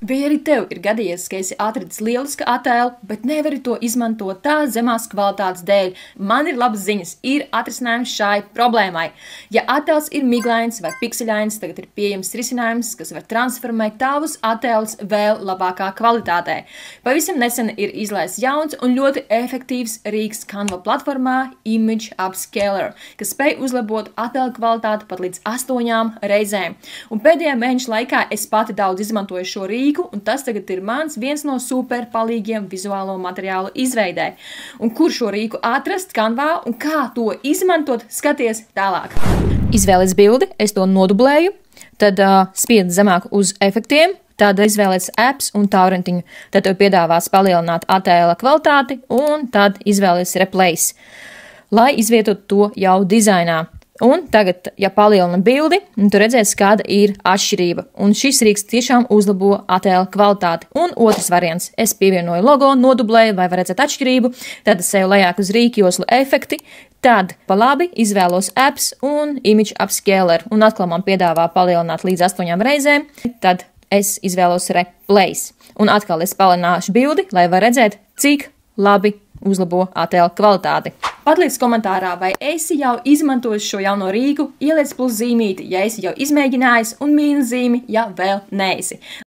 Vai arī tev ir gadījies, ka esi atradis lielisku attēlu, bet nevari to izmantot tā zemās kvalitātes dēļ? Man ir labas ziņas, ir atrisinājums šai problēmai. Ja attēls ir miglains vai pikseļains, tagad ir pieejams risinājums, kas var transformēt tavus attēlus vēl labākā kvalitātē. Pavisam nesen ir izlaists jauns un ļoti efektīvs rīks Canva platformā Image Upscaler, kas spēj uzlabot attēlu kvalitāti pat līdz 8 reizēm. Un pēdējā mēneša laikā es pati daudz izmantoju šo rīku, un tas tagad ir viens no super palīgiem vizuālo materiālu izveidē. Un kur šo rīku atrast Canvā un kā to izmantot, skaties tālāk. Izvēlies bildi, es to nodublēju, tad spied zemāk uz efektiem, tad izvēlies apps un taurentiņu. Tad tev piedāvās palielināt attēla kvalitāti un tad izvēlies replace, lai izvietotu to jau dizainā. Un tagad, ja palielina bildi, tu redzēsi, kāda ir atšķirība. Un šis rīks tiešām uzlabo attēla kvalitāti. Un otrs variants. Es pievienoju logo, nodublēju, lai var redzēt atšķirību. Tad es eju lejāk uz rīku joslu efekti. Tad pa labi izvēlos apps un Image Upscaler. Un atkal man piedāvā palielināt līdz 8 reizēm. Tad es izvēlos replace. Un atkal es palielināšu bildi, lai var redzēt, cik labi uzlabo attēla kvalitāti. Patliec komentārā, vai esi jau izmantojis šo jauno rīku, ieliec plus zīmīti, ja esi jau izmēģinājis, un mīnus zīmi, ja vēl neesi.